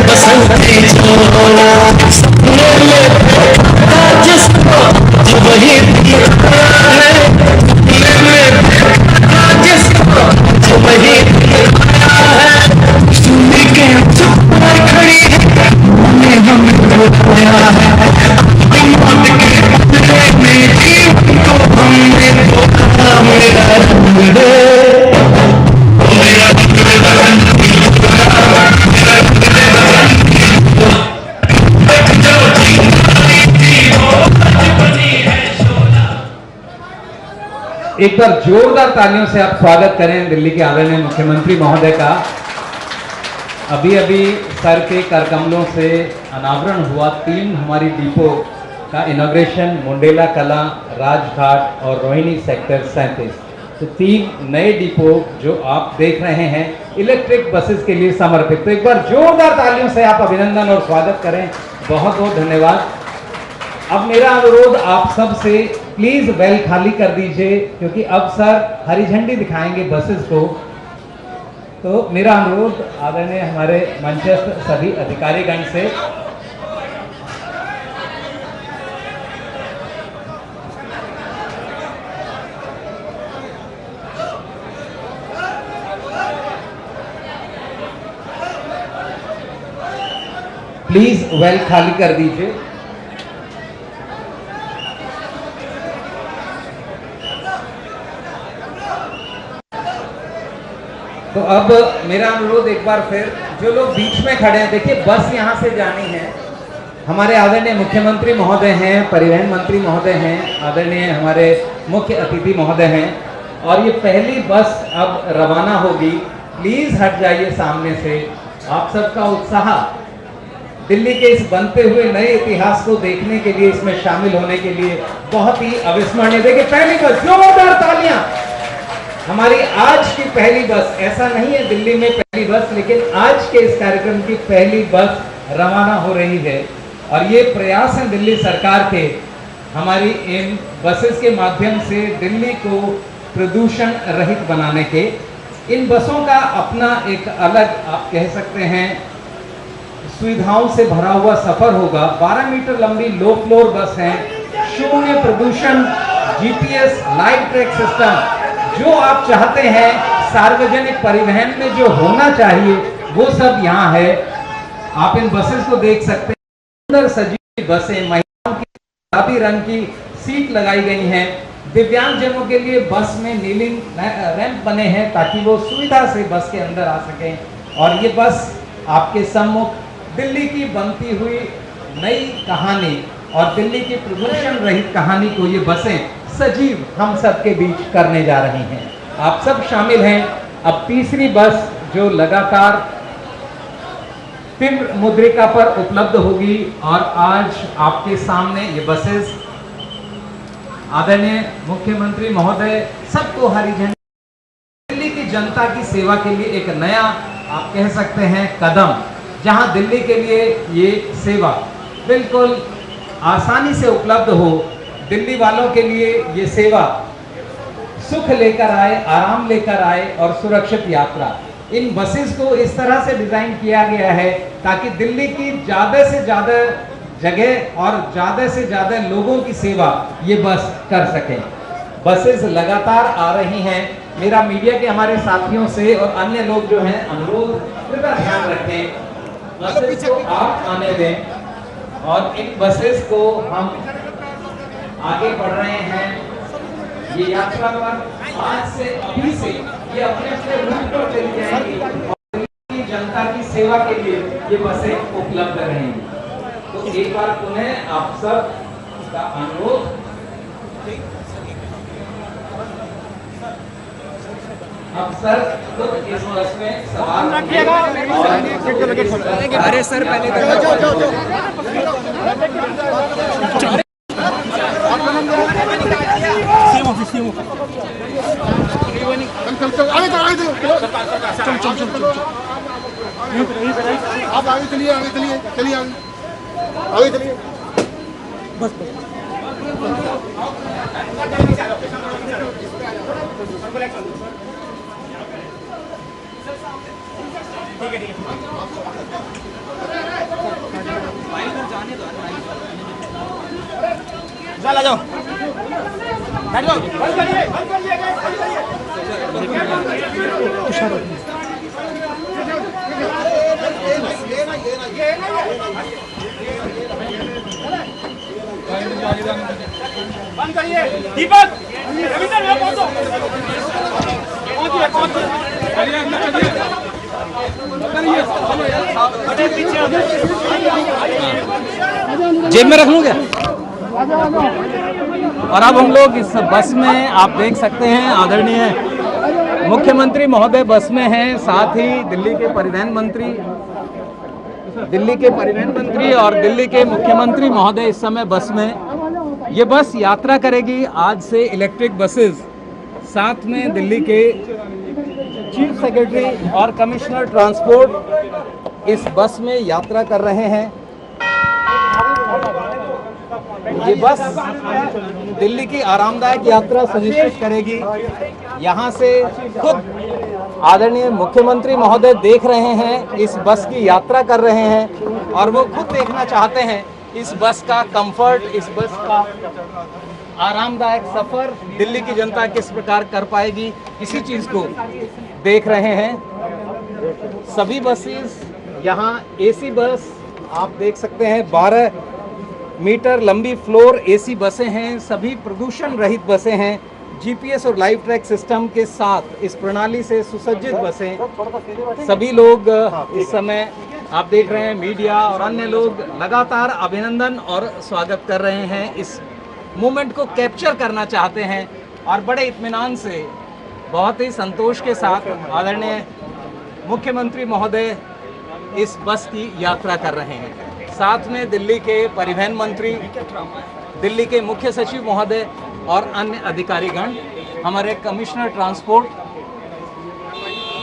बसंती छोड़ा सपने में देखा जिसको जो वही दिखता है, सपने में देखा जिसको जो वही दिखता है। सुनी के चुप खड़ी है हमने हमें बुलाया है, मौत के बदले में जीवन को हमने धोखा मेरा रंग दे। एक बार जोरदार तालियों से आप स्वागत करें दिल्ली के आदरणीय मुख्यमंत्री महोदय का। अभी अभी सर के करकमलों से अनावरण हुआ 3 हमारी डिपो का इनॉग्रेशन मुंडेला कला, राजघाट और रोहिणी सेक्टर 37। तो 3 नए डिपो जो आप देख रहे हैं इलेक्ट्रिक बसेस के लिए समर्पित। तो एक बार जोरदार तालियों से आप अभिनंदन और स्वागत करें। बहुत बहुत धन्यवाद। अब मेरा अनुरोध आप सब से प्लीज वेल खाली कर दीजिए, क्योंकि अब सर हरी झंडी दिखाएंगे बसेस को। तो मेरा अनुरोध आदरणीय हमारे मंचस्थ सभी अधिकारीगण से, प्लीज वेल खाली कर दीजिए। तो अब मेरा अनुरोध एक बार फिर, जो लोग बीच में खड़े हैं, देखिए बस यहाँ से जानी है। हमारे आदरणीय मुख्यमंत्री महोदय हैं, परिवहन मंत्री महोदय हैं, आदरणीय हमारे मुख्य अतिथि महोदय हैं, और ये पहली बस अब रवाना होगी। प्लीज हट जाइए सामने से। आप सबका उत्साह दिल्ली के इस बनते हुए नए इतिहास को देखने के लिए, इसमें शामिल होने के लिए बहुत ही अविस्मरणीय। देखिए पहली बस, जोरदार तालियां। हमारी आज की पहली बस, ऐसा नहीं है दिल्ली में पहली बस, लेकिन आज के इस कार्यक्रम की पहली बस रवाना हो रही है। और ये प्रयास है दिल्ली सरकार के, हमारी इन बसेस के माध्यम से दिल्ली को प्रदूषण रहित बनाने के। इन बसों का अपना एक अलग, आप कह सकते हैं, सुविधाओं से भरा हुआ सफर होगा। 12 मीटर लंबी लो फ्लोर बस है, शून्य प्रदूषण, जीपीएस, लाइट ट्रैक सिस्टम, जो आप चाहते हैं सार्वजनिक परिवहन में जो होना चाहिए वो सब यहाँ है। आप इन बसेस को देख सकते हैं, सुंदर सजी बसें, महिलाओं की गुलाबी रंग की सीट लगाई गई हैं। दिव्यांगजनों के लिए बस में नीलिंग रैंप बने हैं ताकि वो सुविधा से बस के अंदर आ सकें। और ये बस आपके सम्मुख दिल्ली की बनती हुई नई कहानी और दिल्ली की प्रदूषण रहित कहानी को ये बसें सजीव हम सब के बीच करने जा रही हैं। आप सब शामिल हैं। अब तीसरी बस जो लगातार तीव्र मुद्रिका पर उपलब्ध होगी, और आज आपके सामने ये बसेस आदरणीय मुख्यमंत्री महोदय सबको हरी झंडी, दिल्ली की जनता की सेवा के लिए एक नया, आप कह सकते हैं, कदम, जहां दिल्ली के लिए ये सेवा बिल्कुल आसानी से उपलब्ध हो। दिल्ली वालों के लिए ये सेवा सुख लेकर आए, आराम लेकर आए और सुरक्षित यात्रा। इन बसेस को इस तरह से डिजाइन किया गया है ताकि दिल्ली की ज्यादा से ज्यादा जगह और ज्यादा से ज्यादा लोगों की सेवा ये बस कर सके। बसेस लगातार आ रही हैं। मेरा मीडिया के हमारे साथियों से और अन्य लोग जो हैं, अनुरोध कृपया ध्यान रखें, बसेस को आप आने दें और इन बसेस को हम आगे बढ़ रहे हैं। ये यात्रा पर आज से, अभी से ये अपने अपने रूट पर चली जाएंगी और दिल्ली की जनता की सेवा के लिए ये बसें उपलब्ध रहेंगी। तो एक बार पुनः आप सब का अनुरोध, अब सर खुद इस बस में सवाल रखिएगा। अरे सर पहले आप आगे चलिए, आगे चलिए, चलिए आगे चलिए, बस चल आ जाओ, बैठ जाओ। बंद करिए दीपक, रविंद्र भैया पहुंचो, जेब में रख लूं क्या? और अब हम लोग इस बस में आप देख सकते हैं आदरणीय मुख्यमंत्री महोदय बस में हैं, साथ ही दिल्ली के परिवहन मंत्री और दिल्ली के मुख्यमंत्री महोदय इस समय बस में। ये बस यात्रा करेगी आज से इलेक्ट्रिक बसेस, साथ में दिल्ली के चीफ सेक्रेटरी और कमिश्नर ट्रांसपोर्ट इस बस में यात्रा कर रहे हैं। ये बस दिल्ली की आरामदायक यात्रा सुनिश्चित करेगी। यहाँ से खुद आदरणीय मुख्यमंत्री महोदय देख रहे हैं, इस बस की यात्रा कर रहे हैं और वो खुद देखना चाहते हैं इस बस का कंफर्ट, इस बस का आरामदायक सफर दिल्ली की जनता किस प्रकार कर पाएगी, इसी चीज को देख रहे हैं। सभी बसेस यहाँ एसी बस आप देख सकते हैं, 12 मीटर लंबी फ्लोर एसी बसें हैं, सभी प्रदूषण रहित बसें हैं, जीपीएस और लाइव ट्रैक सिस्टम के साथ इस प्रणाली से सुसज्जित बसें। सभी लोग इस समय आप देख रहे हैं, मीडिया और अन्य लोग लगातार अभिनंदन और स्वागत कर रहे हैं, इस मोमेंट को कैप्चर करना चाहते हैं और बड़े इत्मीनान से, बहुत ही संतोष के साथ आदरणीय मुख्यमंत्री महोदय इस बस की यात्रा कर रहे हैं। साथ में दिल्ली के परिवहन मंत्री, दिल्ली के मुख्य सचिव महोदय और अन्य अधिकारीगण, हमारे कमिश्नर ट्रांसपोर्ट।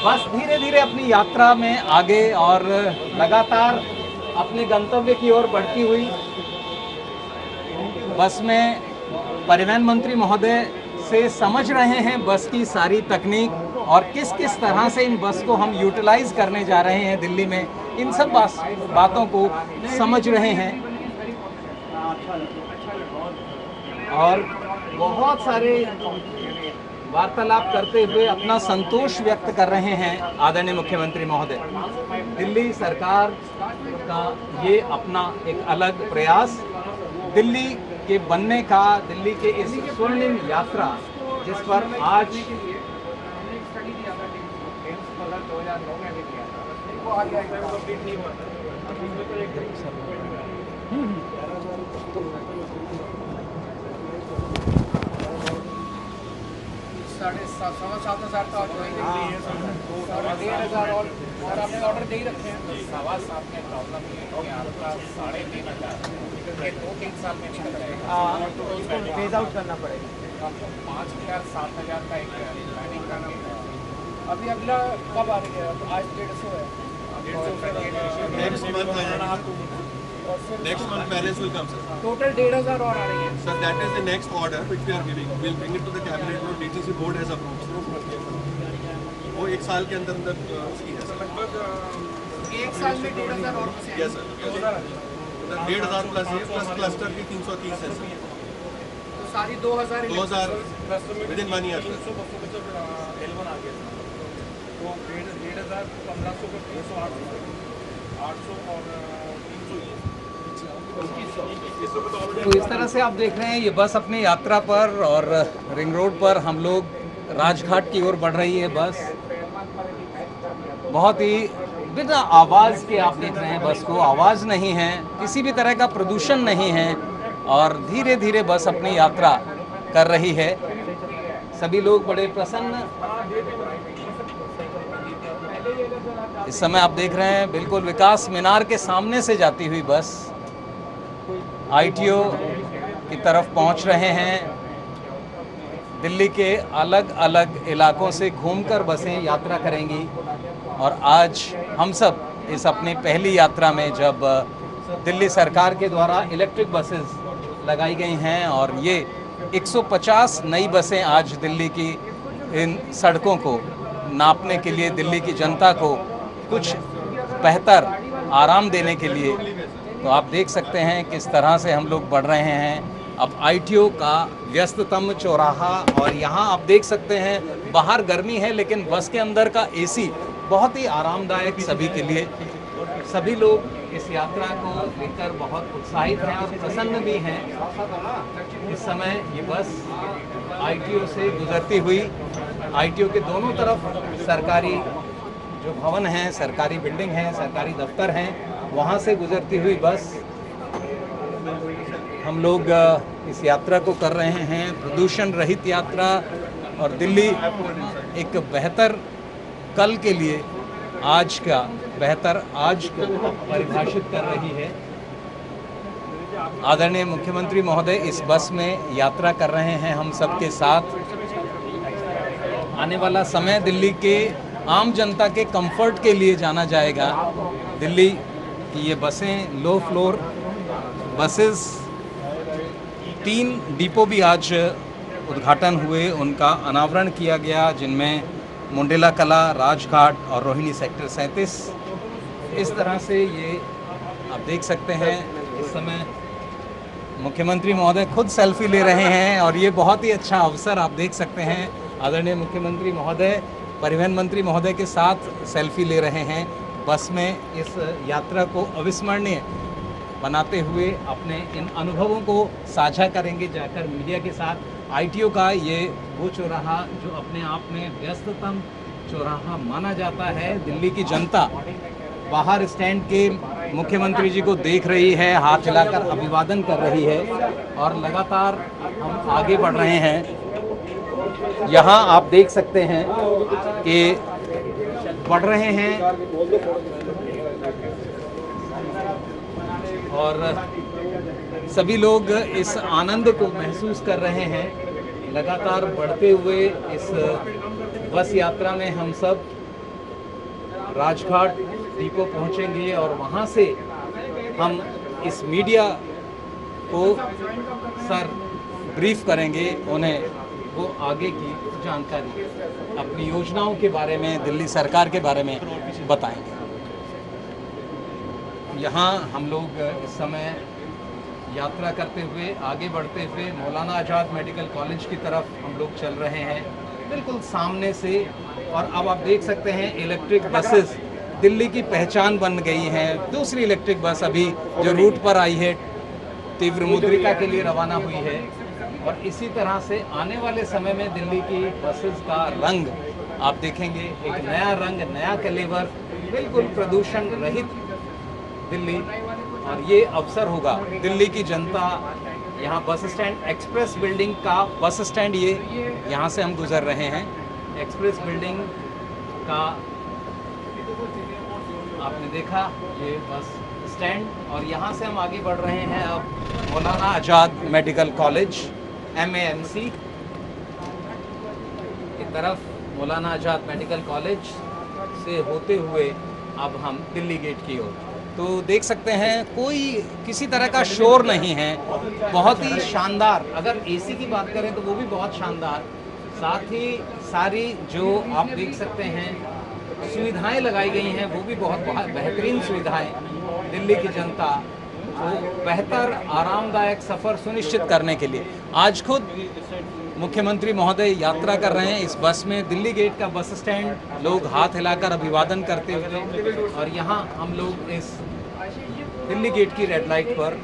बस धीरे धीरे अपनी यात्रा में आगे और लगातार अपने गंतव्य की ओर बढ़ती हुई। बस में परिवहन मंत्री महोदय से समझ रहे हैं बस की सारी तकनीक और किस किस तरह से इन बस को हम यूटिलाइज करने जा रहे हैं दिल्ली में, इन सब बातों को समझ रहे हैं और बहुत सारे वार्तालाप करते हुए अपना संतोष व्यक्त कर रहे हैं आदरणीय मुख्यमंत्री महोदय। दिल्ली सरकार का ये अपना एक अलग प्रयास, दिल्ली के बनने का, दिल्ली के इस स्वर्णिम यात्रा जिस पर आज सवा 7,000 का ज्वाइनिंग है, 1,500 और आपने ऑर्डर दे ही रखे हैं। 7.25 में प्रॉब्लम ये है कि आपका 3,500 ये 2-3 साल में निकल जाएगा, तो उसको फेज आउट करना पड़ेगा। आपको 5,000 7,000 का एक प्लानिंग करना पड़ेगा। अभी अगला कब आ रही है? अब आज 150 है, Next month balance will come, sir. Total 1,500 और आ रही है। Sir, that is the next order which we are giving. We'll bring it to the cabinet और DTC board has approved. वो 1 साल के अंदर उसकी है सर। लगभग 1 साल में 1,500 और बसें Yes sir. 1,500 प्लस ये प्लस क्लस्टर की 330 है सर। तो सारी 2,000 within 1 year. L1 आ गया तो 1,500 1,500 का 300 800 और 300 तो इस तरह से आप देख रहे हैं ये बस अपनी यात्रा पर और रिंग रोड पर हम लोग राजघाट की ओर बढ़ रही है बस। बहुत ही बिना आवाज़ के आप देख रहे हैं बस को, आवाज़ नहीं है, किसी भी तरह का प्रदूषण नहीं है और धीरे धीरे बस अपनी यात्रा कर रही है। सभी लोग बड़े प्रसन्न इस समय आप देख रहे हैं, बिल्कुल विकास मीनार के सामने से जाती हुई बस आईटीओ की तरफ पहुंच रहे हैं। दिल्ली के अलग अलग इलाकों से घूमकर बसें यात्रा करेंगी और आज हम सब इस अपनी पहली यात्रा में जब दिल्ली सरकार के द्वारा इलेक्ट्रिक बसेस लगाई गई हैं और ये 150 नई बसें आज दिल्ली की इन सड़कों को नापने के लिए दिल्ली की जनता को कुछ बेहतर आराम देने के लिए। तो आप देख सकते हैं किस तरह से हम लोग बढ़ रहे हैं। अब ITO का व्यस्ततम चौराहा, और यहाँ आप देख सकते हैं बाहर गर्मी है लेकिन बस के अंदर का AC बहुत ही आरामदायक सभी के लिए। सभी लोग इस यात्रा को लेकर बहुत उत्साहित हैं और प्रसन्न भी हैं। इस समय ये बस ITO से गुजरती हुई, ITO के दोनों तरफ सरकारी जो भवन हैं, सरकारी बिल्डिंग हैं, सरकारी दफ्तर हैं, वहाँ से गुजरती हुई बस हम लोग इस यात्रा को कर रहे हैं, प्रदूषण रहित यात्रा। और दिल्ली एक बेहतर कल के लिए आज का बेहतर आज को परिभाषित कर रही है। आदरणीय मुख्यमंत्री महोदय इस बस में यात्रा कर रहे हैं हम सबके साथ। आने वाला समय दिल्ली के आम जनता के कंफर्ट के लिए जाना जाएगा। दिल्ली की ये बसें लो फ्लोर बसेस, 3 डिपो भी आज उद्घाटन हुए, उनका अनावरण किया गया, जिनमें मुंडेला कला, राजघाट और रोहिणी सेक्टर 37। इस तरह से ये आप देख सकते हैं इस समय मुख्यमंत्री महोदय खुद सेल्फी ले रहे हैं और ये बहुत ही अच्छा अवसर आप देख सकते हैं। आदरणीय मुख्यमंत्री महोदय परिवहन मंत्री महोदय के साथ सेल्फी ले रहे हैं बस में। इस यात्रा को अविस्मरणीय बनाते हुए अपने इन अनुभवों को साझा करेंगे जाकर मीडिया के साथ। ITO का ये वो चौराहा जो अपने आप में व्यस्ततम चौराहा माना जाता है। दिल्ली की जनता बाहर स्टैंड के मुख्यमंत्री जी को देख रही है, हाथ हिलाकर अभिवादन कर रही है और लगातार हम आगे बढ़ रहे हैं। यहाँ आप देख सकते हैं कि बढ़ रहे हैं और सभी लोग इस आनंद को महसूस कर रहे हैं। लगातार बढ़ते हुए इस बस यात्रा में हम सब राजघाट डिपो पहुंचेंगे और वहां से हम इस मीडिया को सर ब्रीफ करेंगे, उन्हें वो आगे की जानकारी अपनी योजनाओं के बारे में, दिल्ली सरकार के बारे में बताएंगे। यहाँ हम लोग इस समय यात्रा करते हुए आगे बढ़ते हुए मौलाना आज़ाद मेडिकल कॉलेज की तरफ हम लोग चल रहे हैं, बिल्कुल सामने से। और अब आप देख सकते हैं इलेक्ट्रिक बसेस दिल्ली की पहचान बन गई हैं। दूसरी इलेक्ट्रिक बस अभी जो रूट पर आई है तीव्र मुद्रिका के लिए रवाना हुई है। और इसी तरह से आने वाले समय में दिल्ली की बसेस का रंग आप देखेंगे, एक नया रंग, नया कलेवर, बिल्कुल प्रदूषण रहित दिल्ली। और ये अवसर होगा दिल्ली की जनता, यहाँ बस स्टैंड एक्सप्रेस बिल्डिंग का बस स्टैंड, ये यहाँ से हम गुजर रहे हैं एक्सप्रेस बिल्डिंग का, आपने देखा ये बस स्टैंड। और यहाँ से हम आगे बढ़ रहे हैं अब मौलाना आज़ाद मेडिकल कॉलेज MAMC की तरफ। मौलाना आज़ाद मेडिकल कॉलेज से होते हुए अब हम दिल्ली गेट की ओर। तो देख सकते हैं कोई किसी तरह का शोर नहीं है, बहुत ही शानदार। अगर AC की बात करें तो वो भी बहुत शानदार, साथ ही सारी जो आप देख सकते हैं सुविधाएं लगाई गई हैं वो भी बहुत बेहतरीन सुविधाएं दिल्ली की जनता को बेहतर आरामदायक सफ़र सुनिश्चित करने के लिए। आज खुद मुख्यमंत्री महोदय यात्रा कर रहे हैं इस बस में। दिल्ली गेट का बस स्टैंड, लोग हाथ हिलाकर अभिवादन करते हुए। और यहाँ हम लोग इस दिल्ली गेट की रेड लाइट पर,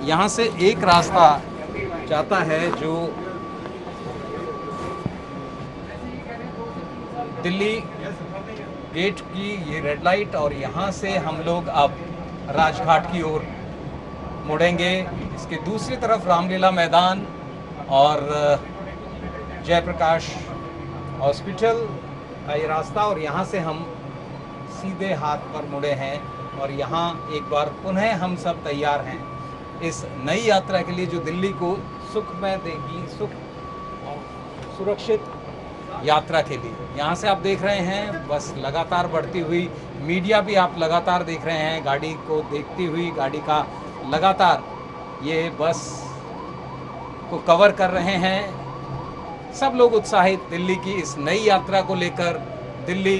यहाँ से एक रास्ता जाता है जो दिल्ली गेट की ये रेड लाइट, और यहाँ से हम अब राजघाट की ओर मुड़ेंगे। इसके दूसरी तरफ रामलीला मैदान और जयप्रकाश हॉस्पिटल का ये रास्ता, और यहाँ से हम सीधे हाथ पर मुड़े हैं। और यहाँ एक बार पुनः हम सब तैयार हैं इस नई यात्रा के लिए जो दिल्ली को सुखमय देगी, सुख और सुरक्षित यात्रा के लिए। यहाँ से आप देख रहे हैं बस लगातार बढ़ती हुई, मीडिया भी आप लगातार देख रहे हैं गाड़ी को देखती हुई, गाड़ी का लगातार ये बस को कवर कर रहे हैं। सब लोग उत्साहित दिल्ली की इस नई यात्रा को लेकर। दिल्ली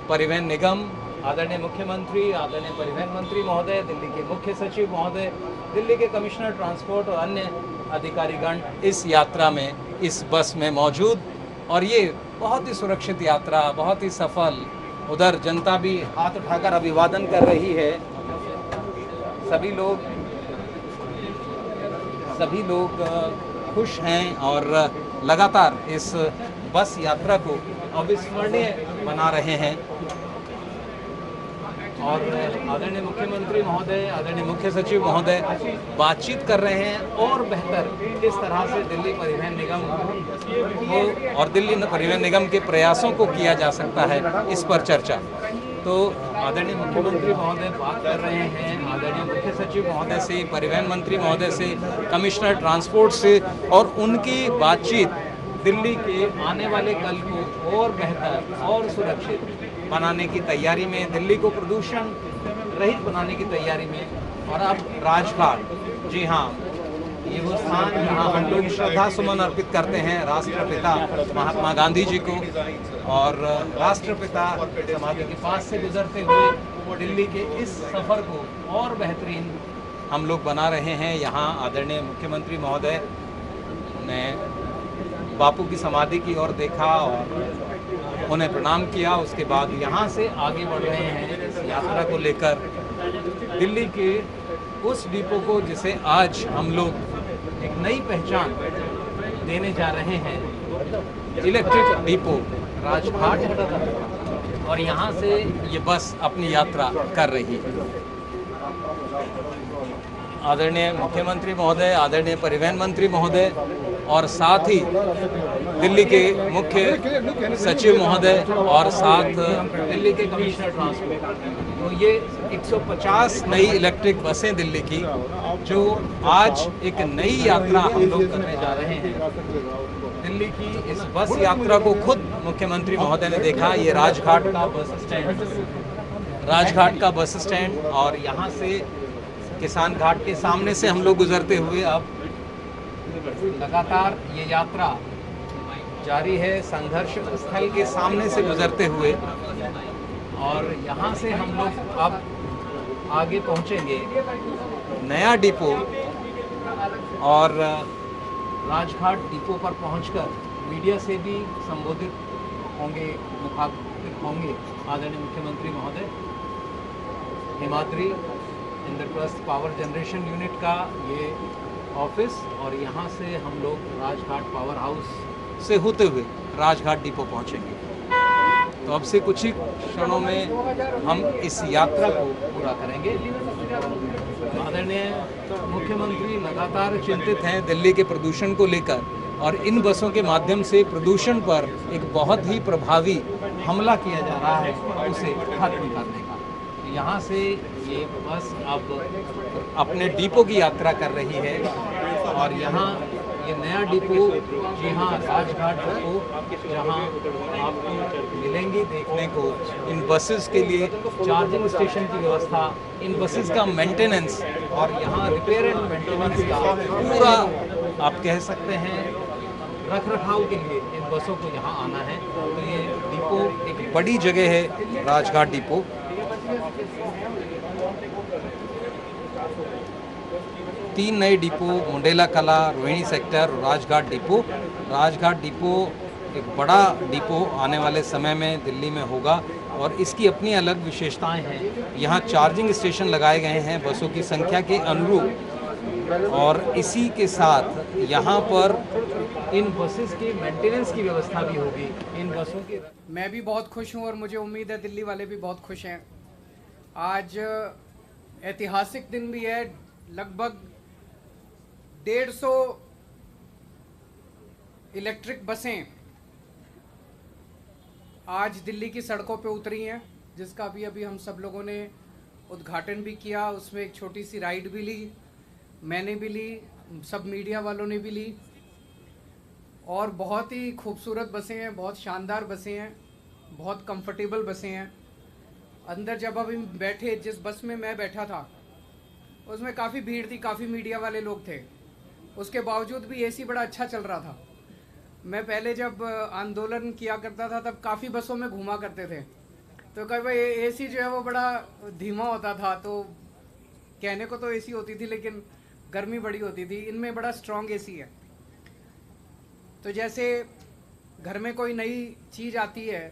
परिवहन निगम, आदरणीय मुख्यमंत्री, आदरणीय परिवहन मंत्री महोदय, दिल्ली के मुख्य सचिव महोदय, दिल्ली के कमिश्नर ट्रांसपोर्ट और अन्य अधिकारीगण इस यात्रा में, इस बस में मौजूद। और ये बहुत ही सुरक्षित यात्रा, बहुत ही सफल। उधर जनता भी हाथ उठाकर अभिवादन कर रही है। सभी लोग खुश हैं और लगातार इस बस यात्रा को अविस्मरणीय बना रहे हैं। और आदरणीय मुख्यमंत्री महोदय, आदरणीय मुख्य सचिव महोदय बातचीत कर रहे हैं और बेहतर किस तरह से दिल्ली परिवहन निगम को और दिल्ली परिवहन निगम के प्रयासों को किया जा सकता है, इस पर चर्चा। तो आदरणीय मुख्यमंत्री महोदय बात कर रहे हैं आदरणीय मुख्य सचिव महोदय से, परिवहन मंत्री महोदय से, कमिश्नर ट्रांसपोर्ट से, और उनकी बातचीत दिल्ली के आने वाले कल को और बेहतर और सुरक्षित बनाने की तैयारी में, दिल्ली को प्रदूषण रहित बनाने की तैयारी में। और अब राजघाट, जी हाँ, ये वो स्थान जहाँ हम लोग श्रद्धा सुमन अर्पित करते हैं राष्ट्रपिता महात्मा गांधी जी को, और राष्ट्रपिता समाधि के पास से गुजरते हुए दिल्ली के इस सफ़र को और बेहतरीन हम लोग बना रहे हैं। यहाँ आदरणीय मुख्यमंत्री महोदय ने बापू की समाधि की ओर देखा और उन्हें प्रणाम किया। उसके बाद यहाँ से आगे बढ़ रहे हैं इस यात्रा को लेकर दिल्ली के उस डिपो को जिसे आज हम लोग एक नई पहचान देने जा रहे हैं, इलेक्ट्रिक डिपो राजघाट। और यहाँ से ये बस अपनी यात्रा कर रही है। आदरणीय मुख्यमंत्री महोदय, आदरणीय परिवहन मंत्री महोदय और साथ ही दिल्ली के मुख्य सचिव महोदय और साथ दिल्ली के कमिश्नर ट्रांसपोर्ट, तो ये 150 नई इलेक्ट्रिक बसें दिल्ली की, जो आज एक नई यात्रा हम लोग करने जा रहे हैं। दिल्ली की इस बस यात्रा को खुद मुख्यमंत्री महोदय ने देखा। ये राजघाट का बस स्टैंड और यहाँ से किसान घाट के सामने से हम लोग गुजरते हुए अब लगातार ये यात्रा जारी है, संघर्ष स्थल के सामने से गुजरते हुए। और यहाँ से हम लोग अब आगे पहुँचेंगे नया डिपो, और राजघाट डिपो पर पहुंचकर मीडिया से भी संबोधित होंगे, मुखातिब होंगे आदरणीय मुख्यमंत्री महोदय। Himadri Indraprastha power generation unit का ये ऑफिस, और यहाँ से हम लोग राजघाट पावर हाउस से होते हुए राजघाट डिपो पहुँचेंगे। तो अब से कुछ ही क्षणों में हम इस यात्रा को पूरा करेंगे। आदरणीय मुख्यमंत्री लगातार चिंतित हैं दिल्ली के प्रदूषण को लेकर, और इन बसों के माध्यम से प्रदूषण पर एक बहुत ही प्रभावी हमला किया जा रहा है, उसे खत्म करने का। यहाँ से ये बस अब अपने डिपो की यात्रा कर रही है, और यहाँ ये नया डिपो, जी हाँ, राजघाट डिपो, जहाँ आपको मिलेंगी देखने को इन बसेस के लिए चार्जिंग स्टेशन की व्यवस्था, इन बसेस का मेंटेनेंस, और यहाँ रिपेयर एंड मेंटेनेंस का पूरा आप कह सकते हैं रख रखाव के लिए इन बसों को यहाँ आना है। तो ये डिपो एक बड़ी जगह है, राजघाट डिपो। तीन नए डिपो, मुंडेला कला, रोहिणी सेक्टर और राजघाट डिपो। राजघाट डिपो एक बड़ा डिपो आने वाले समय में दिल्ली में होगा, और इसकी अपनी अलग विशेषताएं हैं। यहाँ चार्जिंग स्टेशन लगाए गए हैं बसों की संख्या के अनुरूप, और इसी के साथ यहाँ पर इन बसेस के मेंटेनेंस की व्यवस्था भी होगी। इन बसों की मैं भी बहुत खुश हूँ और मुझे उम्मीद है दिल्ली वाले भी बहुत खुश हैं। आज ऐतिहासिक दिन भी है। लगभग 150 इलेक्ट्रिक बसें आज दिल्ली की सड़कों पे उतरी हैं, जिसका भी अभी हम सब लोगों ने उद्घाटन भी किया। उसमें एक छोटी सी राइड भी ली, मैंने भी ली, सब मीडिया वालों ने भी ली, और बहुत ही खूबसूरत बसें हैं, बहुत शानदार बसें हैं, बहुत कंफर्टेबल बसें हैं। अंदर जब अभी बैठे, जिस बस में मैं बैठा था उसमें काफ़ी भीड़ थी, काफ़ी मीडिया वाले लोग थे, उसके बावजूद भी एसी बड़ा अच्छा चल रहा था। मैं पहले जब आंदोलन किया करता था तब काफ़ी बसों में घूमा करते थे, तो कभी भाई एसी जो है वो बड़ा धीमा होता था, तो कहने को तो एसी होती थी लेकिन गर्मी बड़ी होती थी। इनमें बड़ा स्ट्रॉन्ग एसी है। तो जैसे घर में कोई नई चीज़ आती है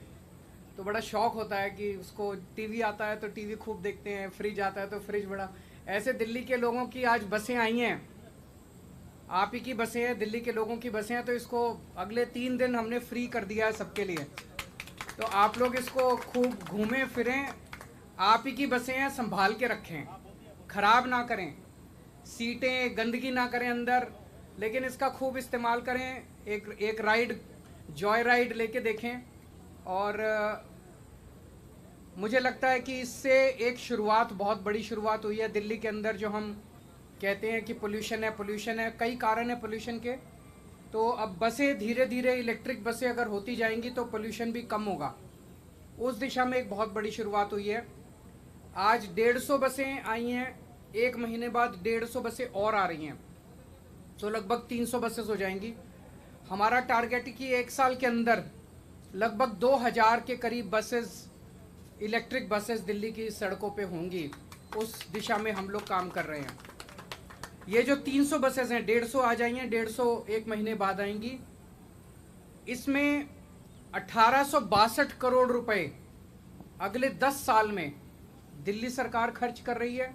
तो बड़ा शौक होता है कि उसको, टीवी आता है तो टीवी खूब देखते हैं, फ्रिज आता है तो फ्रिज बड़ा, ऐसे दिल्ली के लोगों की आज बसें आई हैं, आप ही की बसें हैं, दिल्ली के लोगों की बसें हैं, तो इसको अगले 3 दिन हमने फ्री कर दिया है सबके लिए। तो आप लोग इसको खूब घूमें फिरें, आप ही की बसें हैं, संभाल के रखें, ख़राब ना करें, सीटें गंदगी ना करें अंदर, लेकिन इसका खूब इस्तेमाल करें। एक राइड, जॉय राइड लेके देखें। और मुझे लगता है कि इससे एक शुरुआत, बहुत बड़ी शुरुआत हुई है दिल्ली के अंदर। जो हम कहते हैं कि पोल्यूशन है, कई कारण है पोल्यूशन के। तो अब बसें धीरे धीरे, इलेक्ट्रिक बसें अगर होती जाएंगी तो पोल्यूशन भी कम होगा। उस दिशा में एक बहुत बड़ी शुरुआत हुई है। आज 150 बसें आई हैं, 1 महीने बाद 150 बसें और आ रही हैं, तो लगभग 300 बसेस हो जाएंगी। हमारा टारगेट है कि 1 साल के अंदर लगभग 2000 के करीब बसेस, इलेक्ट्रिक बसेस दिल्ली की सड़कों पे होंगी। उस दिशा में हम लोग काम कर रहे हैं। ये जो 300 बसेस हैं, 150 आ जाएंगे, 150 1 महीने बाद आएंगी। इसमें 1862 करोड़ रुपए अगले 10 साल में दिल्ली सरकार खर्च कर रही है।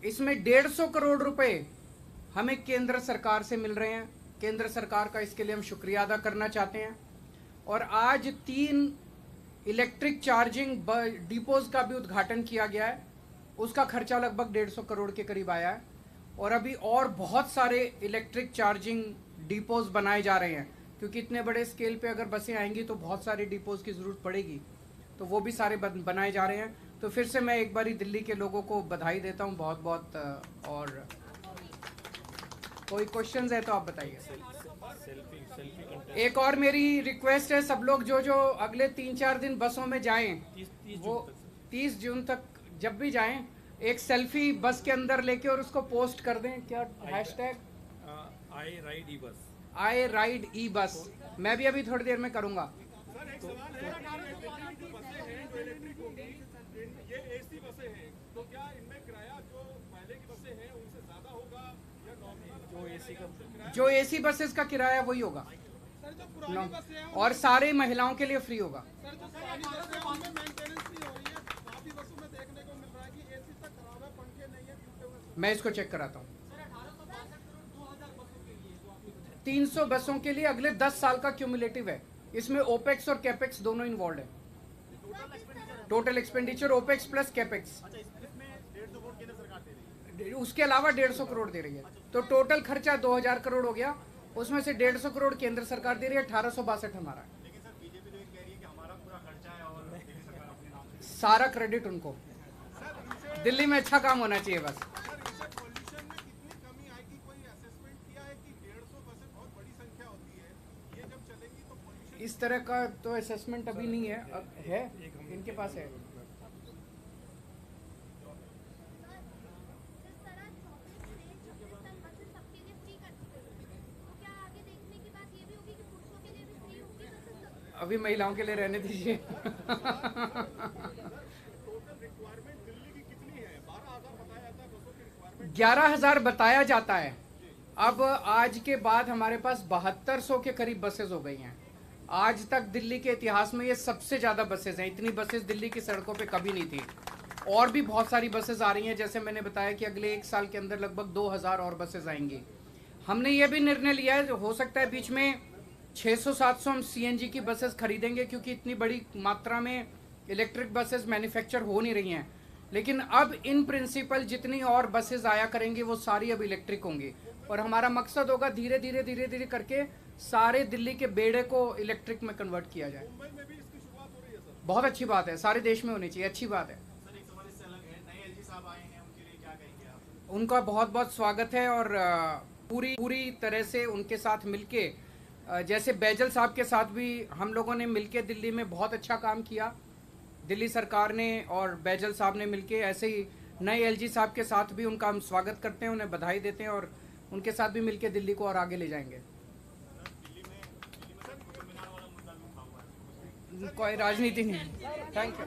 इसमें 150 करोड़ रुपए हमें केंद्र सरकार से मिल रहे हैं। केंद्र सरकार का इसके लिए हम शुक्रिया अदा करना चाहते हैं। और आज 3 इलेक्ट्रिक चार्जिंग डिपोज का भी उद्घाटन किया गया है। उसका खर्चा लगभग 150 करोड़ के करीब आया है। और अभी और बहुत सारे इलेक्ट्रिक चार्जिंग डिपोज बनाए जा रहे हैं, क्योंकि इतने बड़े स्केल पे अगर बसें आएंगी तो बहुत सारे डिपोज की ज़रूरत पड़ेगी। तो वो भी सारे बनाए जा रहे हैं। तो फिर से मैं एक बारी दिल्ली के लोगों को बधाई देता हूँ बहुत बहुत। और कोई क्वेश्चंस है तो आप बताइए। एक और मेरी रिक्वेस्ट है, सब लोग जो अगले 3-4 दिन बसों में जाएं, वो 30 जून तक जब भी जाएं, एक सेल्फी बस के अंदर लेके और उसको पोस्ट कर दें। क्या हैशटैग आई राइड ई बस। मैं भी अभी थोड़ी देर में करूंगा। ये एसी बसें हैं, तो क्या इनमें किराया जो पहले की बसें हैं उनसे ज्यादा होगा या नॉर्मल? जो एसी बसेस का किराया वही होगा। सर जो पुरानी बसें हैं और सारे महिलाओं के लिए फ्री होगा। सर जो पुरानी बसें हैं उनमें मेंटेनेंस नहीं हो रही है। काफी बसों में देखने को मिल रहा है कि एसी तक खराब है, पंखे नहीं है, टूटे हुए। मैं इसको चेक कराता हूँ। 300 बसों के लिए अगले 10 साल का क्यूमुलेटिव है। इसमें ओपेक्स और कैपेक्स दोनों इन्वॉल्व है। Total expenditure opex plus capex. उसके अलावा 150 करोड़ दे रही है। तो टोटल खर्चा 2000 करोड़ हो गया। उसमें से 150 करोड़ केंद्र सरकार दे रही है, 1862 हमारा। लेकिन सर बीजेपी तो ये कह रही है कि हमारा पूरा खर्चा है और दिल्ली सरकार अपने नाम से। सारा क्रेडिट उनको। दिल्ली में अच्छा काम होना चाहिए बस। पॉल्यूशन में कितनी कमी आएगी, कोई असेसमेंट किया है कि 150 बसें बहुत बड़ी संख्या होती है, ये जब चलेंगी तो पॉल्यूशन? इस तरह का तो असेसमेंट अभी नहीं है। अब है, इनके पास है। अभी महिलाओं के लिए रहने दीजिए। 11,000 बताया जाता है। अब आज के बाद हमारे पास 7200 के करीब बसेस हो गई हैं। आज तक दिल्ली के इतिहास में ये सबसे ज़्यादा बसेस हैं। इतनी बसेस दिल्ली की सड़कों पे कभी नहीं थी। और भी बहुत सारी बसेस आ रही हैं। जैसे मैंने बताया कि अगले 1 साल के अंदर लगभग 2000 और बसेस आएंगी। हमने ये भी निर्णय लिया है, हो सकता है बीच में 600-700 हम सीएनजी की बसेस खरीदेंगे, क्योंकि इतनी बड़ी मात्रा में इलेक्ट्रिक बसेस मैन्युफैक्चर हो नहीं रही हैं। लेकिन अब इन प्रिंसिपल जितनी और बसेस आया करेंगी वो सारी अब इलेक्ट्रिक होंगी। और हमारा मकसद होगा धीरे धीरे करके सारे दिल्ली के बेड़े को इलेक्ट्रिक में कन्वर्ट किया जाए। मुंबई में भी इसकी शुरुआत हो रही है सर। बहुत अच्छी बात है, सारे देश में होनी चाहिए, अच्छी बात है। सर एक सवाल इससे अलग है, नए एलजी साहब आए हैं, उनके लिए क्या कहेंगे आप? उनका बहुत बहुत स्वागत है। और पूरी तरह से उनके साथ मिलके, जैसे बैजल साहब के साथ भी हम लोगों ने मिलके दिल्ली में बहुत अच्छा काम किया, दिल्ली सरकार ने और बैजल साहब ने मिलके, ऐसे ही नए एलजी साहब के साथ भी उनका हम स्वागत करते हैं, उन्हें बधाई देते हैं और उनके साथ भी मिलके दिल्ली को और आगे ले जाएंगे। कोई राजनीति नहीं। Thank you.